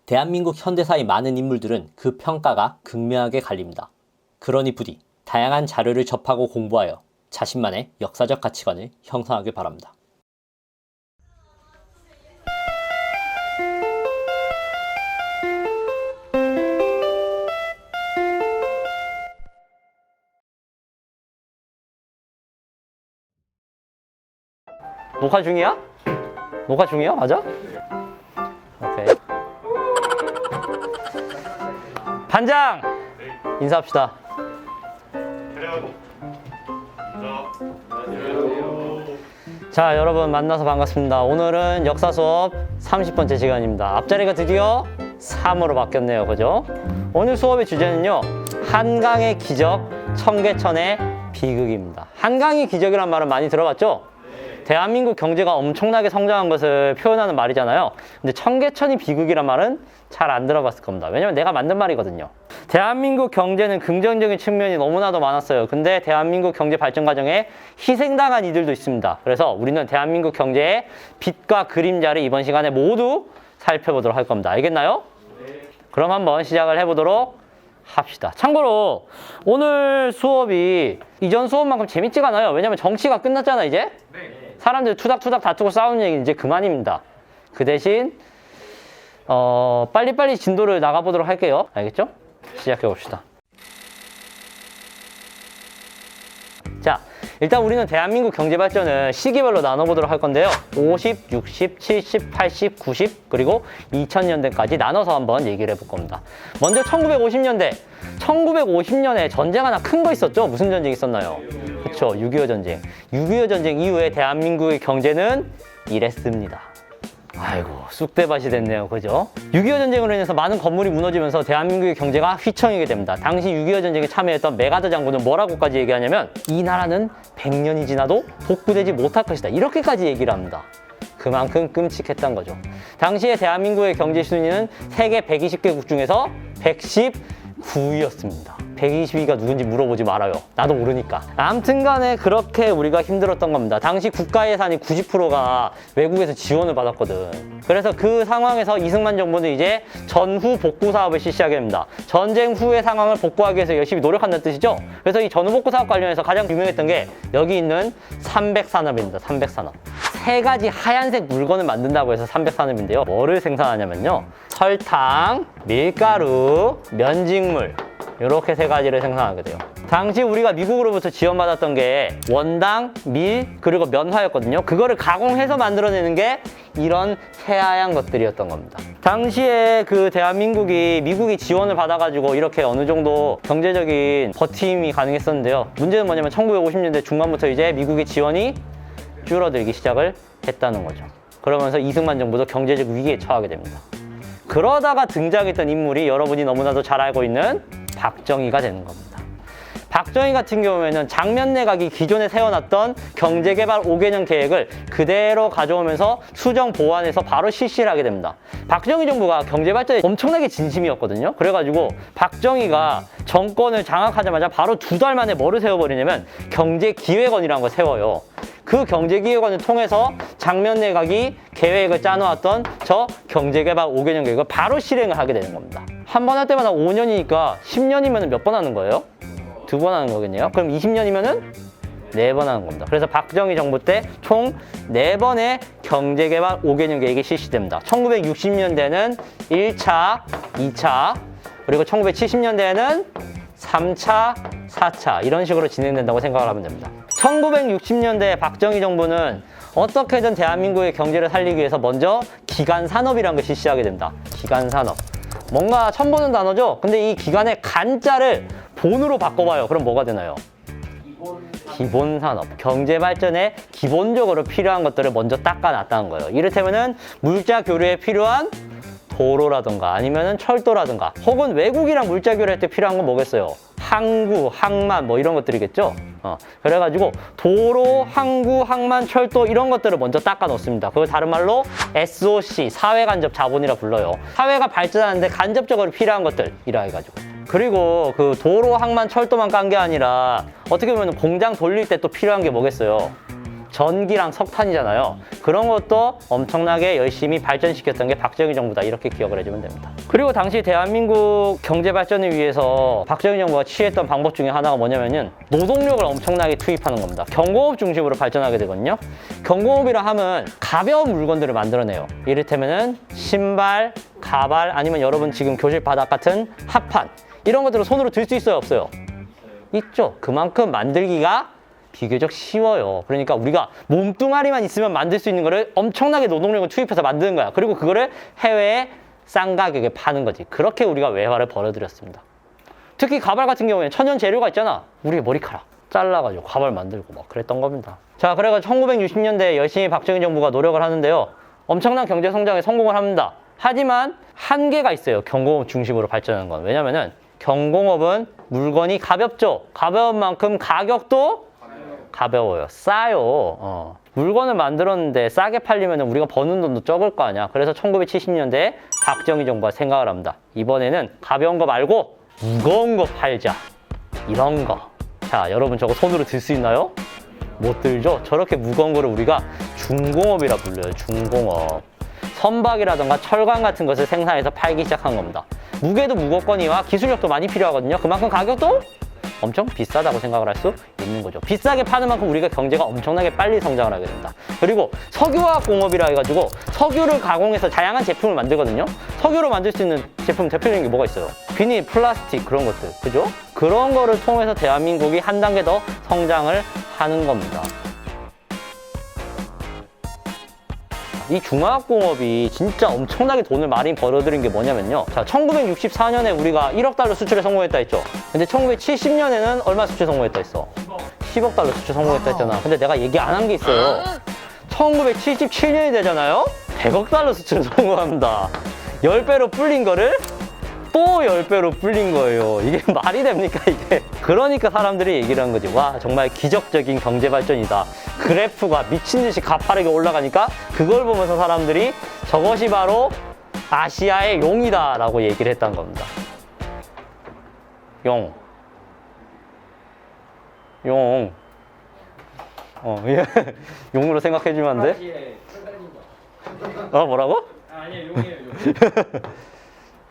대한민국 현대사의 많은 인물들은 그 평가가 극명하게 갈립니다. 그러니 부디 다양한 자료를 접하고 공부하여 자신만의 역사적 가치관을 형성하길 바랍니다. 녹화 중이야? 녹화 중이야? 맞아? 오케이. 반장! 인사합시다. 자, 여러분 만나서 반갑습니다. 오늘은 역사 수업 30번째 시간입니다. 앞자리가 드디어 3으로 바뀌었네요. 그죠? 오늘 수업의 주제는요. 한강의 기적, 청계천의 비극입니다. 한강의 기적이란 말은 많이 들어봤죠? 대한민국 경제가 엄청나게 성장한 것을 표현하는 말이잖아요. 근데 청계천이 비극이란 말은 잘 안 들어봤을 겁니다. 왜냐면 내가 만든 말이거든요. 대한민국 경제는 긍정적인 측면이 너무나도 많았어요. 근데 대한민국 경제 발전 과정에 희생당한 이들도 있습니다. 그래서 우리는 대한민국 경제의 빛과 그림자를 이번 시간에 모두 살펴보도록 할 겁니다. 알겠나요? 그럼 한번 시작을 해보도록 합시다. 참고로 오늘 수업이 이전 수업만큼 재밌지가 않아요. 왜냐면 정치가 끝났잖아 이제. 사람들 투닥투닥 다투고 싸우는 얘기는 이제 그만입니다. 그 대신 빨리빨리 진도를 나가보도록 할게요. 알겠죠? 시작해봅시다. 자, 일단 우리는 대한민국 경제 발전을 시기별로 나눠보도록 할 건데요. 50, 60, 70, 80, 90 그리고 2000년대까지 나눠서 한번 얘기를 해볼 겁니다. 먼저 1950년대. 1950년에 전쟁 하나 큰 거 있었죠? 무슨 전쟁 있었나요? 그쵸, 6.25 전쟁. 6.25 전쟁 이후에 대한민국의 경제는 이랬습니다. 아이고, 쑥대밭이 됐네요. 그죠? 6.25 전쟁으로 인해서 많은 건물이 무너지면서 대한민국의 경제가 휘청이게 됩니다. 당시 6.25 전쟁에 참여했던 메가더 장군은 뭐라고까지 얘기하냐면 이 나라는 100년이 지나도 복구되지 못할 것이다. 이렇게까지 얘기를 합니다. 그만큼 끔찍했던 거죠. 당시에 대한민국의 경제 순위는 세계 120개국 중에서 119위였습니다. 120위가 누군지 물어보지 말아요. 나도 모르니까. 아무튼 간에 그렇게 우리가 힘들었던 겁니다. 당시 국가 예산이 90%가 외국에서 지원을 받았거든. 그래서 그 상황에서 이승만 정부는 이제 전후 복구 사업을 실시하게 됩니다. 전쟁 후의 상황을 복구하기 위해서 열심히 노력한다는 뜻이죠. 그래서 이 전후 복구 사업 관련해서 가장 유명했던 게 여기 있는 300산업입니다. 300산업. 세 가지 하얀색 물건을 만든다고 해서 300산업인데요. 뭐를 생산하냐면요. 설탕, 밀가루, 면직물. 이렇게 세 가지를 생산하게 돼요. 당시 우리가 미국으로부터 지원받았던 게 원당, 밀, 그리고 면화였거든요. 그거를 가공해서 만들어내는 게 이런 새하얀 것들이었던 겁니다. 당시에 그 대한민국이 미국이 지원을 받아가지고 이렇게 어느 정도 경제적인 버팀이 가능했었는데요. 문제는 뭐냐면 1950년대 중반부터 이제 미국의 지원이 줄어들기 시작을 했다는 거죠. 그러면서 이승만 정부도 경제적 위기에 처하게 됩니다. 그러다가 등장했던 인물이 여러분이 너무나도 잘 알고 있는 박정희가 되는 겁니다. 박정희 같은 경우에는 장면 내각이 기존에 세워놨던 경제개발 5개년 계획을 그대로 가져오면서 수정 보완해서 바로 실시를 하게 됩니다. 박정희 정부가 경제발전에 엄청나게 진심이었거든요. 그래가지고 박정희가 정권을 장악하자마자 바로 2달 만에 뭐를 세워버리냐면 경제기획원이라는 걸 세워요. 그 경제기획원을 통해서 장면 내각이 계획을 짜놓았던 저 경제개발 5개년 계획을 바로 실행을 하게 되는 겁니다. 한 번 할 때마다 5년이니까 10년이면 몇 번 하는 거예요? 2번 하는 거겠네요. 그럼 20년이면은 4번 하는 겁니다. 그래서 박정희 정부 때 총 4번의 경제개발 5개년 계획이 실시됩니다. 1960년대에는 1차, 2차, 그리고 1970년대에는 3차, 4차 이런 식으로 진행된다고 생각을 하면 됩니다. 1960년대 박정희 정부는 어떻게든 대한민국의 경제를 살리기 위해서 먼저 기간산업이라는 걸 실시하게 됩니다. 기간산업. 뭔가 처음 보는 단어죠? 근데 이 기간의 간자를 본으로 바꿔봐요. 그럼 뭐가 되나요? 기본산업. 경제발전에 기본적으로 필요한 것들을 먼저 닦아놨다는 거예요. 이를테면은 물자 교류에 필요한 도로라든가 아니면은 철도라든가 혹은 외국이랑 물자 교류할 때 필요한 건 뭐겠어요? 항구, 항만 뭐 이런 것들이겠죠? 그래가지고 도로, 항구, 항만, 철도 이런 것들을 먼저 닦아 놓습니다. 그걸 다른 말로 SOC, 사회간접 자본이라 불러요. 사회가 발전하는데 간접적으로 필요한 것들이라 해가지고. 그리고 그 도로, 항만, 철도만 깐 게 아니라 어떻게 보면 공장 돌릴 때 또 필요한 게 뭐겠어요? 전기랑 석탄이잖아요. 그런 것도 엄청나게 열심히 발전시켰던 게 박정희 정부다, 이렇게 기억을 해주면 됩니다. 그리고 당시 대한민국 경제 발전을 위해서 박정희 정부가 취했던 방법 중에 하나가 뭐냐면은 노동력을 엄청나게 투입하는 겁니다. 경공업 중심으로 발전하게 되거든요. 경공업이라 하면 가벼운 물건들을 만들어내요. 이를테면은 신발, 가발, 아니면 여러분 지금 교실 바닥 같은 합판, 이런 것들을 손으로 들 수 있어요, 없어요? 있죠. 그만큼 만들기가 비교적 쉬워요. 그러니까 우리가 몸뚱아리만 있으면 만들 수 있는 거를 엄청나게 노동력을 투입해서 만드는 거야. 그리고 그거를 해외에 싼 가격에 파는 거지. 그렇게 우리가 외화를 벌어들였습니다. 특히 가발 같은 경우에는 천연 재료가 있잖아. 우리의 머리카락 잘라가지고 가발 만들고 막 그랬던 겁니다. 자, 그래가지고 1960년대에 열심히 박정희 정부가 노력을 하는데요. 엄청난 경제 성장에 성공을 합니다. 하지만 한계가 있어요. 경공업 중심으로 발전하는 건. 왜냐면은 경공업은 물건이 가볍죠. 가벼운 만큼 가격도 가벼워요. 싸요. 물건을 만들었는데 싸게 팔리면 우리가 버는 돈도 적을 거 아니야. 그래서 1970년대에 박정희 정부가 생각을 합니다. 이번에는 가벼운 거 말고 무거운 거 팔자. 이런 거. 자, 여러분 저거 손으로 들 수 있나요? 못 들죠? 저렇게 무거운 거를 우리가 중공업이라 불러요. 중공업. 선박이라던가 철강 같은 것을 생산해서 팔기 시작한 겁니다. 무게도 무겁거니와 기술력도 많이 필요하거든요. 그만큼 가격도 엄청 비싸다고 생각을 할 수 있는 거죠. 비싸게 파는 만큼 우리가 경제가 엄청나게 빨리 성장을 하게 된다. 그리고 석유화학공업이라 해가지고 석유를 가공해서 다양한 제품을 만들거든요. 석유로 만들 수 있는 제품 대표적인 게 뭐가 있어요? 비닐, 플라스틱, 그런 것들, 그죠? 그런 거를 통해서 대한민국이 한 단계 더 성장을 하는 겁니다. 이 중화학공업이 진짜 엄청나게 돈을 많이 벌어들인 게 뭐냐면요. 자, 1964년에 우리가 1억 달러 수출에 성공했다 했죠. 근데 1970년에는 얼마 수출 성공했다 했어? 10억 달러 수출 성공했다 했잖아. 근데 내가 얘기 안 한 게 있어요. 1977년이 되잖아요. 100억 달러 수출 성공합니다. 10배로 불린 거를 또 10배로 불린 거예요. 이게 말이 됩니까, 이게? 그러니까 사람들이 얘기를 한 거지. 와, 정말 기적적인 경제 발전이다. 그래프가 미친 듯이 가파르게 올라가니까 그걸 보면서 사람들이 저것이 바로 아시아의 용이다 라고 얘기를 했던 겁니다. 용. 용. 용으로 생각해주면 안 돼? 뭐라고? 아니에요, 용이에요, 용.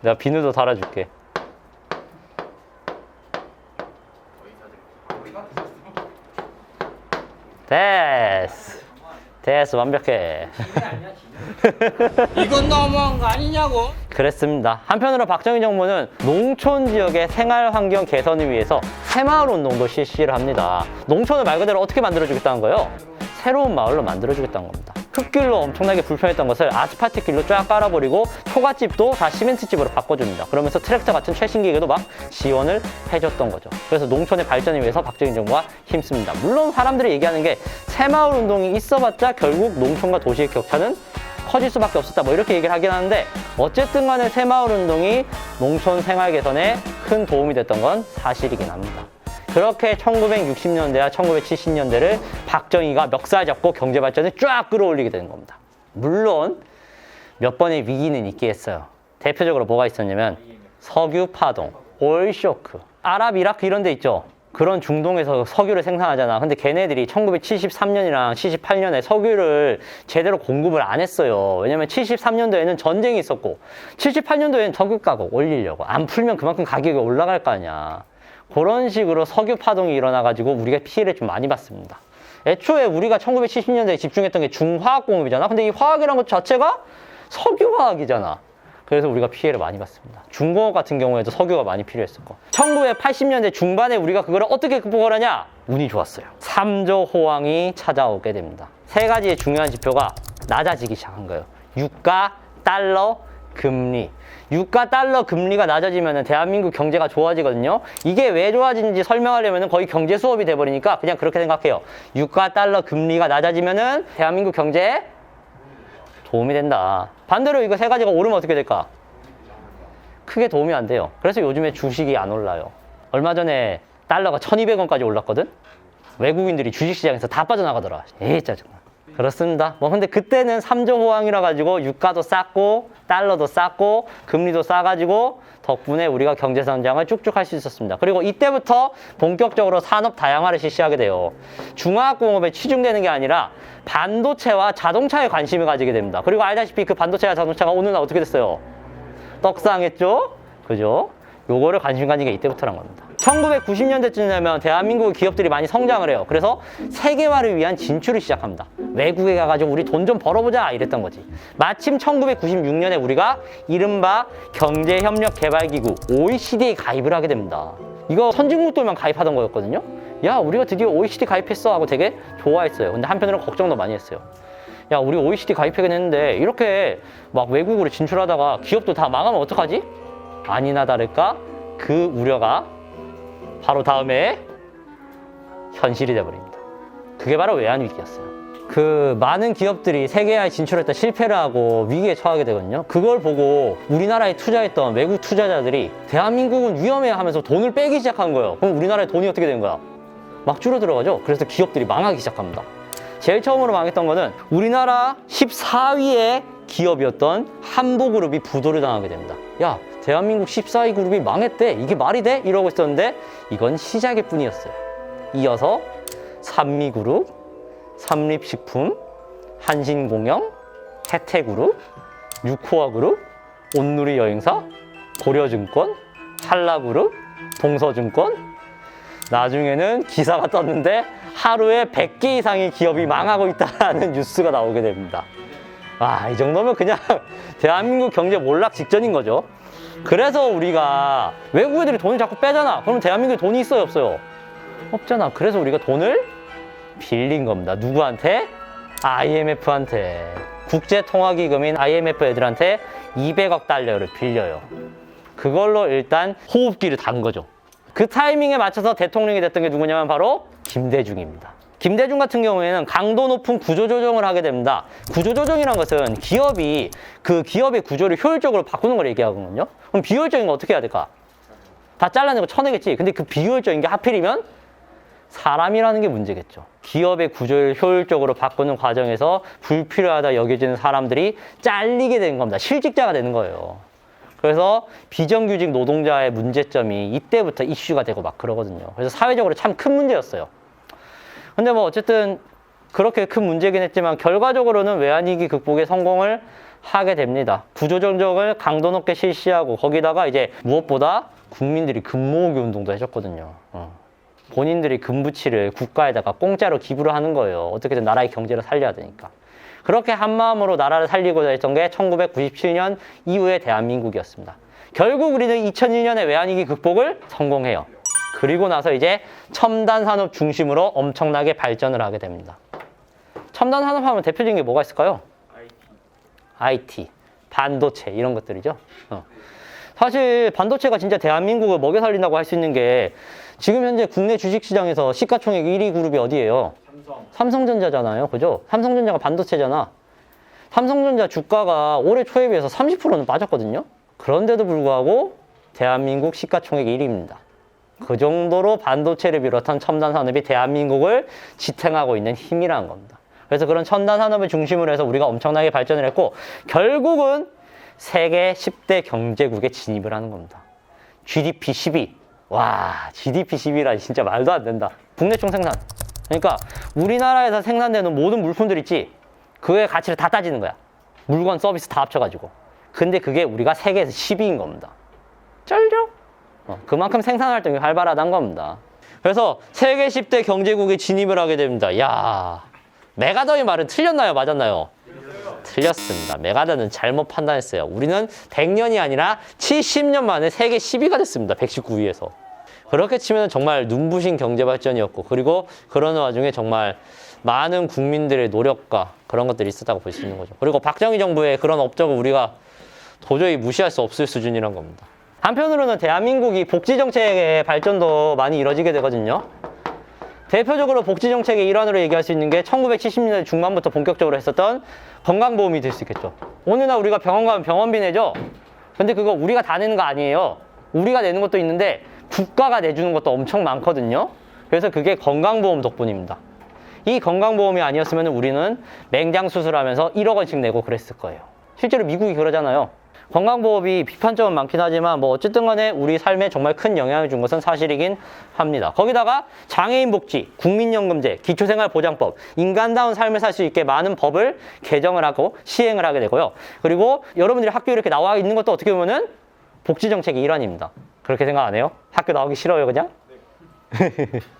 내가 비누도 달아줄게. 됐어, 완벽해. 이건 너무한 거 아니냐고? 그랬습니다. 한편으로 박정희 정부는 농촌 지역의 생활 환경 개선을 위해서 새마을 운동도 실시를 합니다. 농촌을 말 그대로 어떻게 만들어주겠다는 거예요? 새로운 마을로 만들어주겠다는 겁니다. 흙길로 엄청나게 불편했던 것을 아스팔트 길로 쫙 깔아버리고 초가집도 다 시멘트집으로 바꿔줍니다. 그러면서 트랙터 같은 최신 기계도 막 지원을 해줬던 거죠. 그래서 농촌의 발전을 위해서 박정희 정부가 힘씁니다. 물론 사람들이 얘기하는 게 새마을 운동이 있어봤자 결국 농촌과 도시의 격차는 커질 수밖에 없었다, 뭐 이렇게 얘기를 하긴 하는데, 어쨌든 간에 새마을 운동이 농촌 생활 개선에 큰 도움이 됐던 건 사실이긴 합니다. 그렇게 1960년대와 1970년대를 박정희가 멱살 잡고 경제 발전을 쫙 끌어올리게 되는 겁니다. 물론 몇 번의 위기는 있게 했어요. 대표적으로 뭐가 있었냐면 석유 파동, 오일 쇼크, 아랍, 이라크 이런 데 있죠. 그런 중동에서 석유를 생산하잖아. 근데 걔네들이 1973년이랑 78년에 석유를 제대로 공급을 안 했어요. 왜냐면 73년도에는 전쟁이 있었고 78년도에는 석유 가격 올리려고 안 풀면 그만큼 가격이 올라갈 거 아니야. 그런 식으로 석유 파동이 일어나가지고 우리가 피해를 좀 많이 봤습니다. 애초에 우리가 1970년대에 집중했던 게 중화학공업이잖아. 근데 이 화학이라는 것 자체가 석유화학이잖아. 그래서 우리가 피해를 많이 봤습니다. 중공업 같은 경우에도 석유가 많이 필요했었고, 1980년대 중반에 우리가 그걸 어떻게 극복을 하냐? 운이 좋았어요. 3조 호황이 찾아오게 됩니다. 세 가지의 중요한 지표가 낮아지기 시작한 거예요. 유가, 달러, 금리. 유가, 달러, 금리가 낮아지면 대한민국 경제가 좋아지거든요. 이게 왜 좋아지는지 설명하려면 거의 경제 수업이 돼버리니까 그냥 그렇게 생각해요. 유가, 달러, 금리가 낮아지면 대한민국 경제에 도움이 된다. 반대로 이거 세 가지가 오르면 어떻게 될까? 크게 도움이 안 돼요. 그래서 요즘에 주식이 안 올라요. 얼마 전에 달러가 1200원까지 올랐거든? 외국인들이 주식시장에서 다 빠져나가더라. 에이, 짜증나. 그렇습니다. 뭐 근데 그때는 3조 호황이라 가지고 유가도 쌌고 달러도 쌌고 금리도 싸가지고 덕분에 우리가 경제 성장을 쭉쭉 할 수 있었습니다. 그리고 이때부터 본격적으로 산업 다양화를 실시하게 돼요. 중화학공업에 치중되는 게 아니라 반도체와 자동차에 관심을 가지게 됩니다. 그리고 알다시피 그 반도체와 자동차가 어느 날 어떻게 됐어요? 떡상했죠? 그죠? 요거를 관심 가진 게 이때부터란 겁니다. 1990년대쯤 되면 대한민국 기업들이 많이 성장을 해요. 그래서 세계화를 위한 진출을 시작합니다. 외국에 가가지고 우리 돈 좀 벌어보자 이랬던 거지. 마침 1996년에 우리가 이른바 경제협력개발기구 OECD에 가입을 하게 됩니다. 이거 선진국들만 가입하던 거였거든요. 야, 우리가 드디어 OECD 가입했어 하고 되게 좋아했어요. 근데 한편으로 걱정도 많이 했어요. 야, 우리 OECD 가입하긴 했는데 이렇게 막 외국으로 진출하다가 기업도 다 망하면 어떡하지? 아니나 다를까 그 우려가 바로 다음에 현실이 돼버립니다. 그게 바로 외환위기였어요. 그 많은 기업들이 세계화에 진출했다 실패를 하고 위기에 처하게 되거든요. 그걸 보고 우리나라에 투자했던 외국 투자자들이 대한민국은 위험해 하면서 돈을 빼기 시작한 거예요. 그럼 우리나라의 돈이 어떻게 된 거야? 막 줄어들어가죠. 그래서 기업들이 망하기 시작합니다. 제일 처음으로 망했던 거는 우리나라 14위의 기업이었던 한보그룹이 부도를 당하게 됩니다. 야, 대한민국 14위 그룹이 망했대. 이게 말이 돼? 이러고 있었는데 이건 시작일 뿐이었어요. 이어서 삼미그룹, 삼립식품, 한신공영, 혜태그룹, 유코아그룹, 온누리여행사, 고려증권, 한라그룹, 동서증권. 나중에는 기사가 떴는데 하루에 100개 이상의 기업이 망하고 있다는 뉴스가 나오게 됩니다. 와, 이 정도면 그냥 대한민국 경제 몰락 직전인 거죠. 그래서 우리가 외국 애들이 돈을 자꾸 빼잖아. 그럼 대한민국에 돈이 있어요, 없어요? 없잖아. 그래서 우리가 돈을 빌린 겁니다. 누구한테? IMF한테. 국제통화기금인 IMF 애들한테 200억 달러를 빌려요. 그걸로 일단 호흡기를 단 거죠. 그 타이밍에 맞춰서 대통령이 됐던 게 누구냐면 바로 김대중입니다. 김대중 같은 경우에는 강도 높은 구조조정을 하게 됩니다. 구조조정이라는 것은 기업이 그 기업의 구조를 효율적으로 바꾸는 걸 얘기하거든요. 그럼 비효율적인 거 어떻게 해야 될까? 다 잘라내고 쳐내겠지. 근데 그 비효율적인 게 하필이면 사람이라는 게 문제겠죠. 기업의 구조를 효율적으로 바꾸는 과정에서 불필요하다 여겨지는 사람들이 잘리게 되는 겁니다. 실직자가 되는 거예요. 그래서 비정규직 노동자의 문제점이 이때부터 이슈가 되고 막 그러거든요. 그래서 사회적으로 참 큰 문제였어요. 근데 뭐 어쨌든 그렇게 큰 문제긴 했지만 결과적으로는 외환위기 극복에 성공을 하게 됩니다. 구조조정을 강도 높게 실시하고 거기다가 이제 무엇보다 국민들이 금모으기 운동도 해줬거든요. 본인들이 금부치를 국가에다가 공짜로 기부를 하는 거예요. 어떻게든 나라의 경제를 살려야 되니까. 그렇게 한마음으로 나라를 살리고자 했던 게 1997년 이후의 대한민국이었습니다. 결국 우리는 2001년에 외환위기 극복을 성공해요. 그리고 나서 이제 첨단 산업 중심으로 엄청나게 발전을 하게 됩니다. 첨단 산업 하면 대표적인 게 뭐가 있을까요? IT, 반도체 이런 것들이죠. 사실 반도체가 진짜 대한민국을 먹여 살린다고 할 수 있는 게 지금 현재 국내 주식시장에서 시가총액 1위 그룹이 어디예요? 삼성전자잖아요. 그죠? 삼성전자가 반도체잖아. 삼성전자 주가가 올해 초에 비해서 30%는 빠졌거든요. 그런데도 불구하고 대한민국 시가총액 1위입니다. 그 정도로 반도체를 비롯한 첨단 산업이 대한민국을 지탱하고 있는 힘이라는 겁니다. 그래서 그런 첨단 산업을 중심으로 해서 우리가 엄청나게 발전을 했고 결국은 세계 10대 경제국에 진입을 하는 겁니다. GDP 10위. 와, GDP 10위라 진짜 말도 안 된다. 국내 총생산. 그러니까 우리나라에서 생산되는 모든 물품들 있지? 그의 가치를 다 따지는 거야. 물건, 서비스 다 합쳐가지고. 근데 그게 우리가 세계에서 10위인 겁니다. 쩔죠? 그만큼 생산 활동이 활발하다는 겁니다. 그래서 세계 10대 경제국에 진입을 하게 됩니다. 야, 메가더의 말은 틀렸나요? 맞았나요? 틀렸습니다. 메가더는 잘못 판단했어요. 우리는 100년이 아니라 70년 만에 세계 10위가 됐습니다. 119위에서. 그렇게 치면 정말 눈부신 경제 발전이었고 그리고 그런 와중에 정말 많은 국민들의 노력과 그런 것들이 있었다고 볼 수 있는 거죠. 그리고 박정희 정부의 그런 업적을 우리가 도저히 무시할 수 없을 수준이란 겁니다. 한편으로는 대한민국이 복지정책의 발전도 많이 이뤄지게 되거든요. 대표적으로 복지정책의 일환으로 얘기할 수 있는 게 1970년대 중반부터 본격적으로 했었던 건강보험이 될 수 있겠죠. 어느 날 우리가 병원 가면 병원비 내죠? 근데 그거 우리가 다 내는 거 아니에요. 우리가 내는 것도 있는데 국가가 내주는 것도 엄청 많거든요. 그래서 그게 건강보험 덕분입니다. 이 건강보험이 아니었으면 우리는 맹장 수술하면서 1억 원씩 내고 그랬을 거예요. 실제로 미국이 그러잖아요. 건강보험이 비판점은 많긴 하지만 뭐 어쨌든 간에 우리 삶에 정말 큰 영향을 준 것은 사실이긴 합니다. 거기다가 장애인 복지, 국민연금제, 기초생활보장법, 인간다운 삶을 살 수 있게 많은 법을 개정을 하고 시행을 하게 되고요. 그리고 여러분들이 학교에 이렇게 나와 있는 것도 어떻게 보면은 복지정책의 일환입니다. 그렇게 생각 안 해요? 학교 나오기 싫어요, 그냥?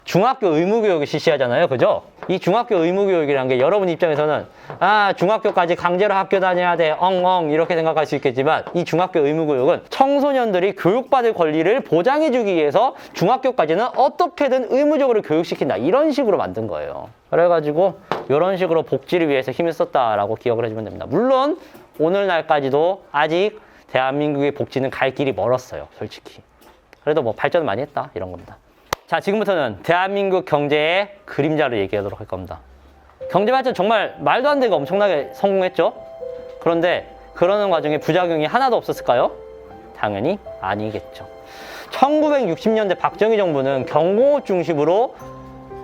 중학교 의무교육을 실시하잖아요, 그죠? 이 중학교 의무교육이라는 게 여러분 입장에서는 중학교까지 강제로 학교 다녀야 돼, 엉엉 이렇게 생각할 수 있겠지만 이 중학교 의무교육은 청소년들이 교육받을 권리를 보장해주기 위해서 중학교까지는 어떻게든 의무적으로 교육시킨다 이런 식으로 만든 거예요. 그래가지고 이런 식으로 복지를 위해서 힘을 썼다라고 기억을 해주면 됩니다. 물론 오늘날까지도 아직 대한민국의 복지는 갈 길이 멀었어요, 솔직히. 그래도 뭐 발전을 많이 했다 이런 겁니다. 자, 지금부터는 대한민국 경제의 그림자를 얘기하도록 할 겁니다. 경제 발전 정말 말도 안 되게 엄청나게 성공했죠? 그런데 그러는 과정에 부작용이 하나도 없었을까요? 당연히 아니겠죠. 1960년대 박정희 정부는 경공업 중심으로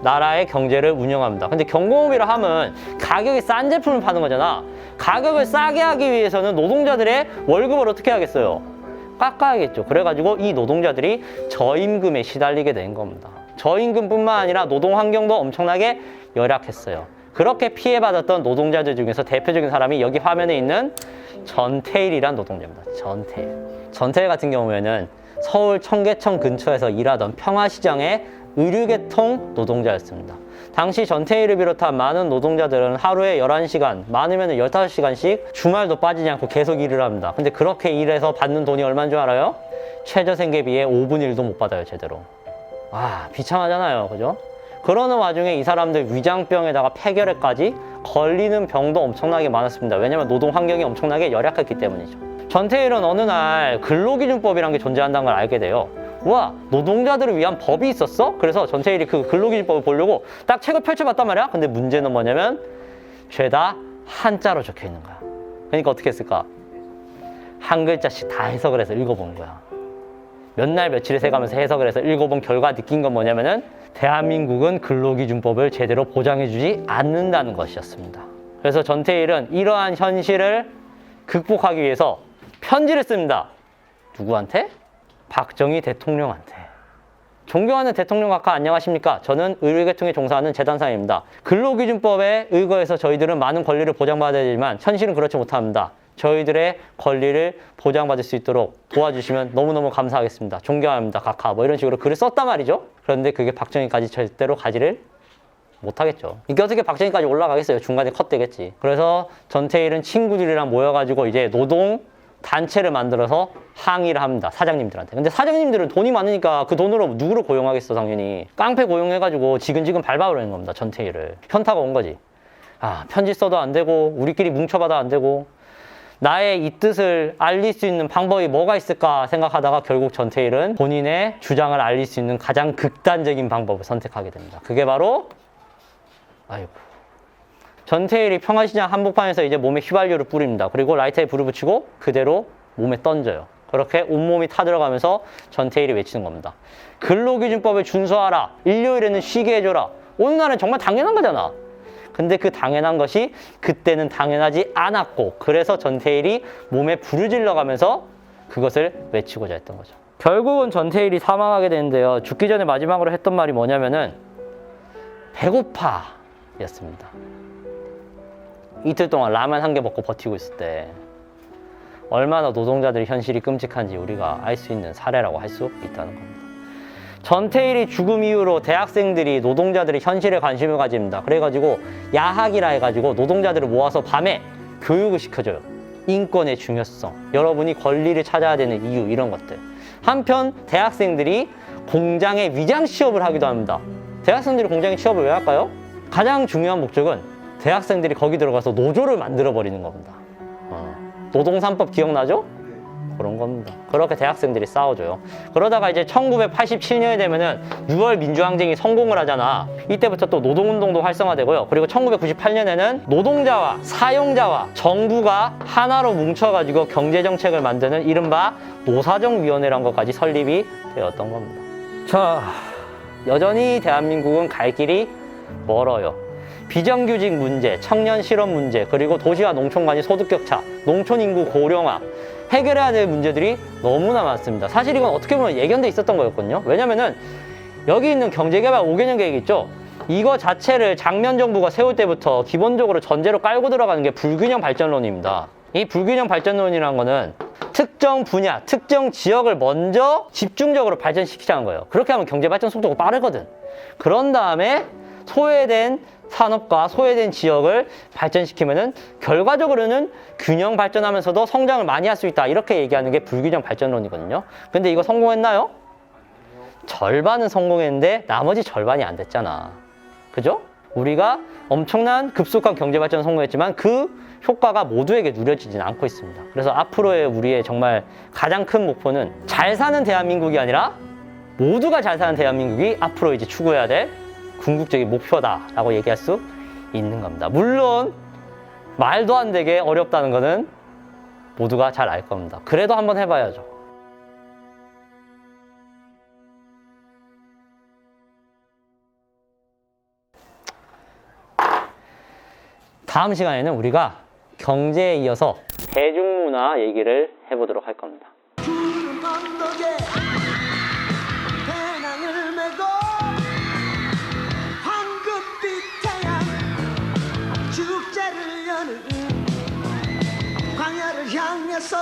나라의 경제를 운영합니다. 근데 경공업이라 하면 가격이 싼 제품을 파는 거잖아. 가격을 싸게 하기 위해서는 노동자들의 월급을 어떻게 하겠어요? 깎아야겠죠. 그래가지고 이 노동자들이 저임금에 시달리게 된 겁니다. 저임금뿐만 아니라 노동 환경도 엄청나게 열악했어요. 그렇게 피해받았던 노동자들 중에서 대표적인 사람이 여기 화면에 있는 전태일이란 노동자입니다. 전태일 같은 경우에는 서울 청계천 근처에서 일하던 평화시장의 의류계통 노동자였습니다. 당시 전태일을 비롯한 많은 노동자들은 하루에 11시간, 많으면 15시간씩 주말도 빠지지 않고 계속 일을 합니다. 근데 그렇게 일해서 받는 돈이 얼마인 줄 알아요? 최저생계비의 5분의 1도 못 받아요, 제대로. 비참하잖아요, 그죠? 그러는 와중에 이 사람들 위장병에다가 폐결핵까지 걸리는 병도 엄청나게 많았습니다. 왜냐면 노동 환경이 엄청나게 열악했기 때문이죠. 전태일은 어느 날 근로기준법이라는 게 존재한다는 걸 알게 돼요. 와, 노동자들을 위한 법이 있었어? 그래서 전태일이 그 근로기준법을 보려고 딱 책을 펼쳐봤단 말이야. 근데 문제는 뭐냐면 죄다 한자로 적혀 있는 거야. 그러니까 어떻게 했을까? 한 글자씩 다 해석을 해서 읽어본 거야. 몇 날 며칠을 세가면서 해석을 해서 읽어본 결과 느낀 건 뭐냐면은 대한민국은 근로기준법을 제대로 보장해주지 않는다는 것이었습니다. 그래서 전태일은 이러한 현실을 극복하기 위해서 편지를 씁니다. 누구한테? 박정희 대통령한테. 존경하는 대통령 각하 안녕하십니까? 저는 의료계통에 종사하는 재단사입니다. 근로기준법에 의거해서 저희들은 많은 권리를 보장받아야 되지만 현실은 그렇지 못합니다. 저희들의 권리를 보장받을 수 있도록 도와주시면 너무너무 감사하겠습니다. 존경합니다, 각하. 뭐 이런 식으로 글을 썼단 말이죠. 그런데 그게 박정희까지 절대로 가지를 못하겠죠. 이게 어떻게 박정희까지 올라가겠어요? 중간에 컷되겠지. 그래서 전태일은 친구들이랑 모여가지고 이제 노동 단체를 만들어서 항의를 합니다. 사장님들한테. 근데 사장님들은 돈이 많으니까 그 돈으로 누구를 고용하겠어, 당연히. 깡패 고용해가지고 지근지근 밟아버리는 겁니다, 전태일을. 현타가 온 거지. 편지 써도 안 되고 우리끼리 뭉쳐봐도 안 되고 나의 이 뜻을 알릴 수 있는 방법이 뭐가 있을까 생각하다가 결국 전태일은 본인의 주장을 알릴 수 있는 가장 극단적인 방법을 선택하게 됩니다. 그게 바로 전태일이 평화시장 한복판에서 이제 몸에 휘발유를 뿌립니다. 그리고 라이터에 불을 붙이고 그대로 몸에 던져요. 그렇게 온몸이 타들어가면서 전태일이 외치는 겁니다. 근로기준법을 준수하라. 일요일에는 쉬게 해줘라. 오늘날은 정말 당연한 거잖아. 근데 그 당연한 것이 그때는 당연하지 않았고 그래서 전태일이 몸에 불을 질러가면서 그것을 외치고자 했던 거죠. 결국은 전태일이 사망하게 되는데요. 죽기 전에 마지막으로 했던 말이 뭐냐면은 배고파 였습니다. 이틀 동안 라면 한 개 먹고 버티고 있을 때 얼마나 노동자들의 현실이 끔찍한지 우리가 알 수 있는 사례라고 할 수 있다는 겁니다. 전태일이 죽음 이후로 대학생들이 노동자들의 현실에 관심을 가집니다. 그래가지고 야학이라 해가지고 노동자들을 모아서 밤에 교육을 시켜줘요. 인권의 중요성, 여러분이 권리를 찾아야 되는 이유 이런 것들. 한편 대학생들이 공장에 위장 취업을 하기도 합니다. 대학생들이 공장에 취업을 왜 할까요? 가장 중요한 목적은 대학생들이 거기 들어가서 노조를 만들어버리는 겁니다. 노동3법 기억나죠? 그런 겁니다. 그렇게 대학생들이 싸워줘요. 그러다가 이제 1987년이 되면은 6월 민주항쟁이 성공을 하잖아. 이때부터 또 노동운동도 활성화되고요. 그리고 1998년에는 노동자와 사용자와 정부가 하나로 뭉쳐가지고 경제정책을 만드는 이른바 노사정위원회라는 것까지 설립이 되었던 겁니다. 자, 여전히 대한민국은 갈 길이 멀어요. 비정규직 문제, 청년 실업 문제, 그리고 도시와 농촌 간의 소득 격차, 농촌 인구 고령화, 해결해야 될 문제들이 너무나 많습니다. 사실 이건 어떻게 보면 예견돼 있었던 거였거든요. 왜냐면은 여기 있는 경제개발 5개년 계획 있죠? 이거 자체를 장면 정부가 세울 때부터 기본적으로 전제로 깔고 들어가는 게 불균형 발전론입니다. 이 불균형 발전론이라는 거는 특정 분야, 특정 지역을 먼저 집중적으로 발전시키자는 거예요. 그렇게 하면 경제 발전 속도가 빠르거든. 그런 다음에 소외된 산업과 소외된 지역을 발전시키면은 결과적으로는 균형 발전하면서도 성장을 많이 할 수 있다. 이렇게 얘기하는 게 불균형 발전론이거든요. 근데 이거 성공했나요? 절반은 성공했는데 나머지 절반이 안 됐잖아. 그죠? 우리가 엄청난 급속한 경제 발전을 성공했지만 그 효과가 모두에게 누려지진 않고 있습니다. 그래서 앞으로의 우리의 정말 가장 큰 목표는 잘 사는 대한민국이 아니라 모두가 잘 사는 대한민국이 앞으로 이제 추구해야 될 궁극적인 목표다라고 얘기할 수 있는 겁니다. 물론 말도 안 되게 어렵다는 거는 모두가 잘 알 겁니다. 그래도 한번 해봐야죠. 다음 시간에는 우리가 경제에 이어서 대중문화 얘기를 해보도록 할 겁니다. 푸른 언덕에 배낭을 메고 황금빛 태양 축제를 여는 광야를 향해서